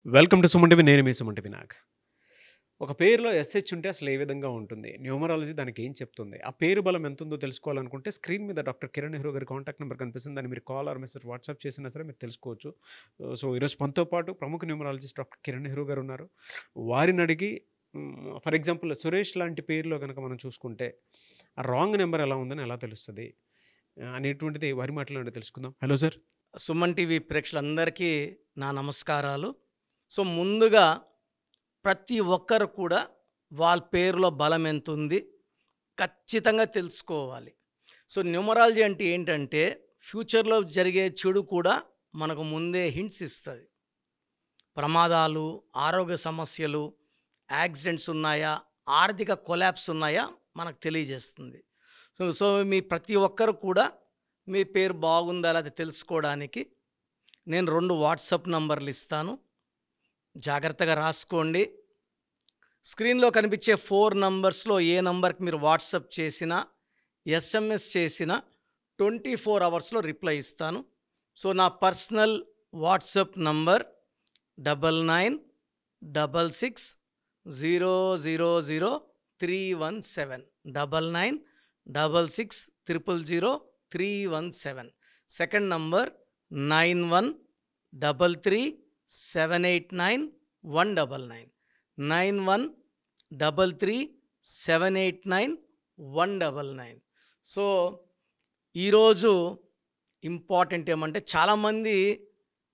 Welcome to Suman TV. నేను మీ Suman TV Nag. ఒక పేరులో ఎస్హెచ్ ఉంటే అసలు ఏ విధంగా ఉంటుంది? న్యూమరాలజీ దానికి ఏం చెప్తుంది? ఆ పేరు బలం ఎంతుందో తెలుసుకోవాలనుకుంటే స్క్రీన్ మీద డాక్టర్ కిరణ్ నెహ్రూ గారి కాంటాక్ట్ నెంబర్ కనిపిస్తుంది. దాన్ని మీరు కాల్ ఆర్ మెసేజ్ వాట్సాప్ చేసినా సరే మీరు తెలుసుకోవచ్చు. సో ఈరోజు మనతో పాటు ప్రముఖ న్యూమరాలజిస్ట్ డాక్టర్ కిరణ్ నెహ్రూ గారు ఉన్నారు. వారిని అడిగి ఫర్ ఎగ్జాంపుల్ సురేష్ లాంటి పేరులో కనుక మనం చూసుకుంటే ఆ రాంగ్ నెంబర్ ఎలా ఉందని ఎలా తెలుస్తుంది అనేటువంటిది వారి మాటలోనే తెలుసుకుందాం. Hello sir. సుమన్ టీవీ ప్రేక్షకులందరికీ నా నమస్కారాలు. సో ముందుగా ప్రతి ఒక్కరు కూడా వాళ్ళ పేరులో బలం ఎంత ఉంది ఖచ్చితంగా తెలుసుకోవాలి. సో న్యూమరాలజీ అంటే ఏంటంటే ఫ్యూచర్లో జరిగే చెడు కూడా మనకు ముందే హింట్స్ ఇస్తుంది. ప్రమాదాలు, ఆరోగ్య సమస్యలు, యాక్సిడెంట్స్ ఉన్నాయా, ఆర్థిక కొలాప్స్ ఉన్నాయా మనకు తెలియజేస్తుంది. సో మీ ప్రతి ఒక్కరు కూడా మీ పేరు బాగుందా లేదా తెలుసుకోవడానికి నేను 2 వాట్సాప్ నంబర్లు ఇస్తాను. జాగ్రత్తగా రాసుకోండి. స్క్రీన్లో కనిపించే 4 నంబర్స్లో ఏ నంబర్కి మీరు వాట్సాప్ చేసినా, ఎస్ఎంఎస్ చేసినా 24 అవర్స్లో రిప్లై ఇస్తాను. సో నా personal WhatsApp number 9966000317 9966000317. Second number 9133789199 9133789199. So ఈరోజు ఇంపార్టెంట్ ఏమంటే చాలామంది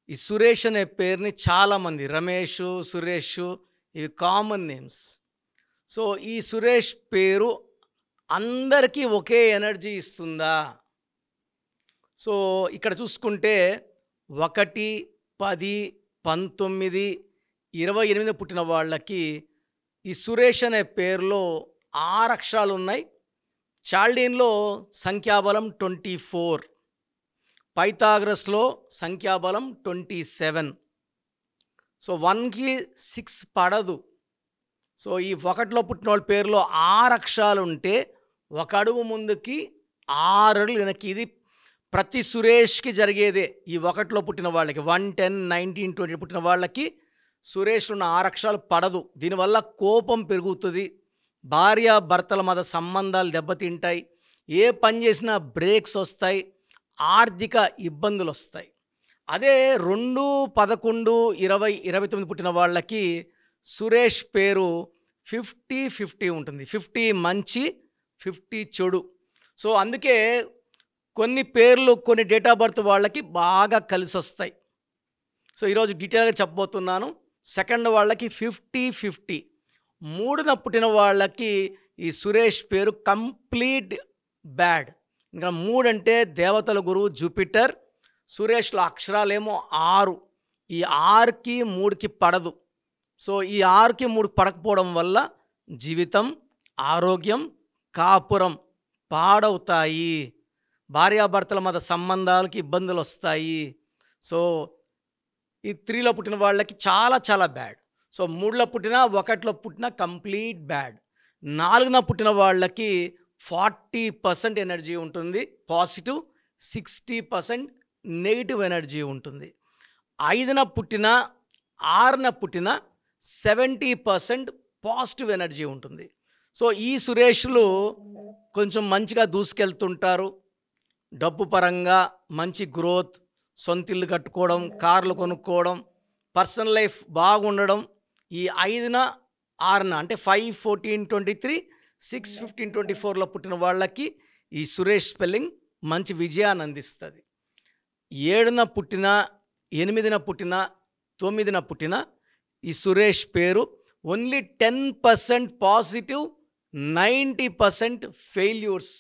ఈ సురేష్ అనే పేరుని చాలామంది రమేష్, సురేష్ ఇవి కామన్ నేమ్స్. సో ఈ సురేష్ పేరు అందరికీ ఒకే ఎనర్జీ ఇస్తుందా? సో ఇక్కడ చూసుకుంటే 1, 10, 19, 28 పుట్టిన వాళ్ళకి ఈ సురేష్ అనే పేరులో 6 అక్షరాలు ఉన్నాయి. చాల్డీన్లో సంఖ్యాబలం 24, పైథాగరస్లో సంఖ్యాబలం 27. సో 1కి 6 పడదు. సో ఈ 1లో పుట్టిన వాళ్ళ పేరులో 6 అక్షరాలు ఉంటే 1 అడుగు ముందుకి 6 అడుగులు వెనక్కి. ఇది ప్రతి సురేష్కి జరిగేదే. ఈ 1లో పుట్టిన వాళ్ళకి 1, 10, 19, 20 పుట్టిన వాళ్ళకి సురేష్లో ఉన్న 6 అక్షరాలు పడదు. దీనివల్ల కోపం పెరుగుతుంది, భార్యాభర్తల మధ్య సంబంధాలు దెబ్బతింటాయి, ఏ పని చేసినా బ్రేక్స్ వస్తాయి, ఆర్థిక ఇబ్బందులు వస్తాయి. అదే 2, 11, 20, 29 పుట్టిన వాళ్ళకి సురేష్ పేరు 50-50 ఉంటుంది. 50 మంచి, 50 చెడు. సో అందుకే కొన్ని పేర్లు కొన్ని డేట్ ఆఫ్ బర్త్ వాళ్ళకి బాగా కలిసి వస్తాయి. సో ఈరోజు డీటెయిల్గా చెప్పబోతున్నాను. సెకండ్ వాళ్ళకి 50-50. 3న పుట్టిన వాళ్ళకి ఈ సురేష్ పేరు కంప్లీట్ బ్యాడ్. ఇంకా 3 అంటే దేవతల గురువు జూపిటర్. సురేష్లో అక్షరాలేమో 6. ఈ 6కి 3కి పడదు. సో ఈ 6కి 3 పడకపోవడం వల్ల జీవితం, ఆరోగ్యం, కాపురం పాడవుతాయి, భార్యాభర్తల మధ్య సంబంధాలకి ఇబ్బందులు వస్తాయి. సో ఈ 3లో పుట్టిన వాళ్ళకి చాలా చాలా బ్యాడ్. సో 3లో పుట్టిన, 1లో పుట్టిన కంప్లీట్ బ్యాడ్. 4న పుట్టిన వాళ్ళకి 40% ఎనర్జీ ఉంటుంది పాజిటివ్, 60% నెగిటివ్ ఎనర్జీ ఉంటుంది. 5న పుట్టిన, 6న పుట్టిన 70% పాజిటివ్ ఎనర్జీ ఉంటుంది. సో ఈ సురేష్లు కొంచెం మంచిగా దూసుకెళ్తుంటారు. డబ్బు పరంగా మంచి గ్రోత్, సొంత ఇల్లు కట్టుకోవడం, కార్లు కొనుక్కోవడం, పర్సనల్ లైఫ్ బాగుండడం. ఈ 5న, 6న అంటే 5, 14, 23, 6, 15, 24లో పుట్టిన వాళ్ళకి ఈ సురేష్ స్పెల్లింగ్ మంచి విజయాన్ని అందిస్తుంది. 7న పుట్టిన, 8న పుట్టిన, 9న పుట్టిన ఈ సురేష్ పేరు ఓన్లీ 10% పాజిటివ్, 90% ఫెయిల్యూర్స్.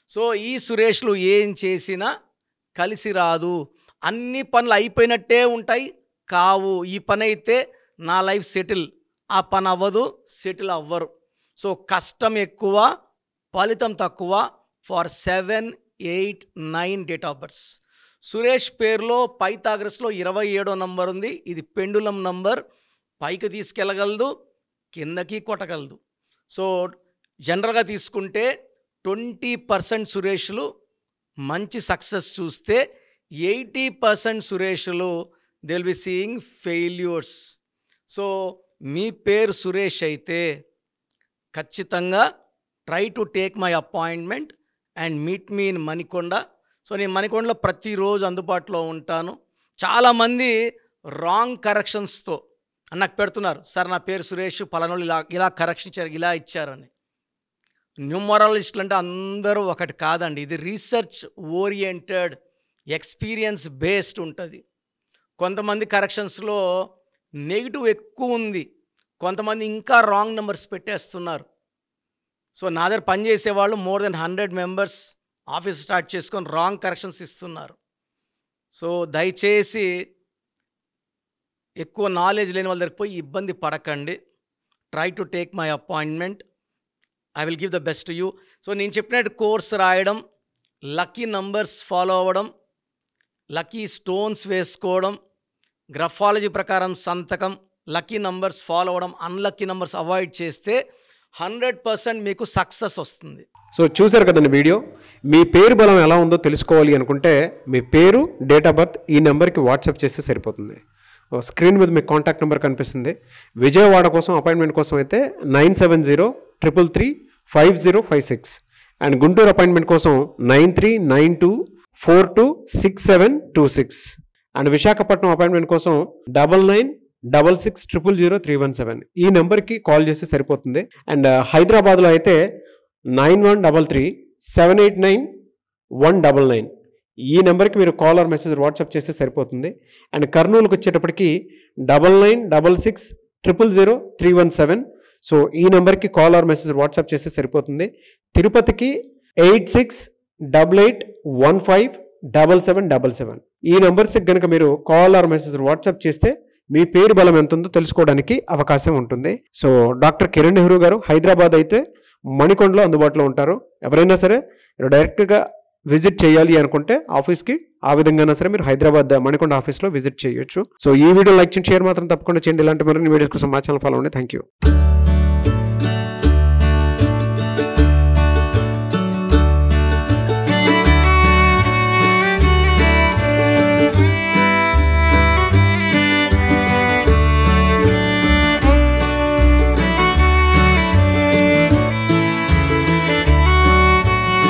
సో ఈ సురేష్లు ఏం చేసినా కలిసి రాదు. అన్ని పనులు అయిపోయినట్టే ఉంటాయి, కావు. ఈ పని అయితే నా లైఫ్ సెటిల్, ఆ పని అవ్వదు, సెటిల్ అవ్వరు. సో కష్టం ఎక్కువ, ఫలితం తక్కువ for 7, 8, 9 date of births. Suresh పేరులో పైథాగరస్లో 27వ నంబర్ ఉంది. ఇది పెండులం నంబర్. పైకి తీసుకెళ్ళగలదు, కిందకి కొట్టగలదు. సో జనరల్గా తీసుకుంటే 20% సురేష్లు మంచి సక్సెస్ చూస్తే 80% సురేష్లు they will be seeing failures. So మీ పేరు సురేష్ అయితే ఖచ్చితంగా try to take my appointment and meet me in Manikonda. So నేను మణికొండలో ప్రతిరోజు అందుబాటులో ఉంటాను. చాలామంది రాంగ్ కరెక్షన్స్తో నాకు పెడుతున్నారు, సార్ నా పేరు సురేష్, పలానోళ్ళు ఇలా కరెక్షన్ ఇచ్చారు, ఇలా ఇచ్చారని. న్యూమరాలజిస్టులు అంటే అందరూ ఒకటి కాదండి. ఇది రీసెర్చ్ ఓరియంటెడ్, ఎక్స్పీరియన్స్ బేస్డ్ ఉంటుంది. కొంతమంది కరెక్షన్స్లో నెగిటివ్ ఎక్కువ ఉంది, కొంతమంది ఇంకా రాంగ్ నెంబర్స్ పెట్టేస్తున్నారు. సో నా దగ్గర పనిచేసేవాళ్ళు more than 100 members office start చేసుకొని రాంగ్ కరెక్షన్స్ ఇస్తున్నారు. సో దయచేసి ఎక్కువ నాలెడ్జ్ లేని వాళ్ళ దగ్గరికి పోయి ఇబ్బంది పడకండి. Try to take my appointment, I will give the best to you. So నేను చెప్పినట్టు కోర్స్ రాయడం, లక్కీ నంబర్స్ ఫాలో అవ్వడం, లక్కీ స్టోన్స్ వేసుకోవడం, గ్రఫాలజీ ప్రకారం సంతకం, లక్కీ నంబర్స్ ఫాలో అవ్వడం, అన్లక్కీ నంబర్స్ అవాయిడ్ చేస్తే 100% మీకు సక్సెస్ వస్తుంది. సో చూసారు కదండి వీడియో. మీ పేరు బలం ఎలా ఉందో తెలుసుకోవాలి అనుకుంటే మీ పేరు, డేట్ ఆఫ్ బర్త్ ఈ నెంబర్కి వాట్సాప్ చేస్తే సరిపోతుంది. స్క్రీన్ మీద మీకు కాంటాక్ట్ నెంబర్ కనిపిస్తుంది. విజయవాడ కోసం అపాయింట్మెంట్ కోసం అయితే 9703335056 అండ్ గుంటూరు అపాయింట్మెంట్ కోసం 9392426726 అండ్ విశాఖపట్నం అపాయింట్మెంట్ కోసం 9966600317 ఈ నెంబర్కి కాల్ చేస్తే సరిపోతుంది. అండ్ హైదరాబాద్లో అయితే 9133789199 ఈ నెంబర్కి మీరు కాల్ ఆర్ మెసేజ్ వాట్సాప్ చేస్తే సరిపోతుంది. అండ్ కర్నూలుకి వచ్చేటప్పటికి 9966000317 సో ఈ నెంబర్కి కాల్ ఆర్ మెసేజ్ వాట్సాప్ చేస్తే సరిపోతుంది. తిరుపతికి 8688157777 ఈ నెంబర్స్కి కనుక మీరు కాల్ ఆర్ మెసేజ్ వాట్సాప్ చేస్తే మీ పేరు బలం ఎంత ఉందో తెలుసుకోవడానికి అవకాశం ఉంటుంది. సో డాక్టర్ కిరణ్ నెహ్రూ గారు హైదరాబాద్ అయితే మణికొండలో అందుబాటులో ఉంటారు. ఎవరైనా సరే డైరెక్ట్గా విజిట్ చేయాలి అనుకుంటే ఆఫీస్కి ఆ విధంగా సరే మీరు హైదరాబాద్ మణికొండ ఆఫీస్లో విజిట్ చేయొచ్చు. సో ఈ వీడియో లైక్ చేయండి, షేర్ మాత్రం తప్పకుండా చేయండి. ఇలాంటి మరిన్ని వీడియోస్ కోసం మా ఛానల్ ఫాలో అవ్వండి. Thank you.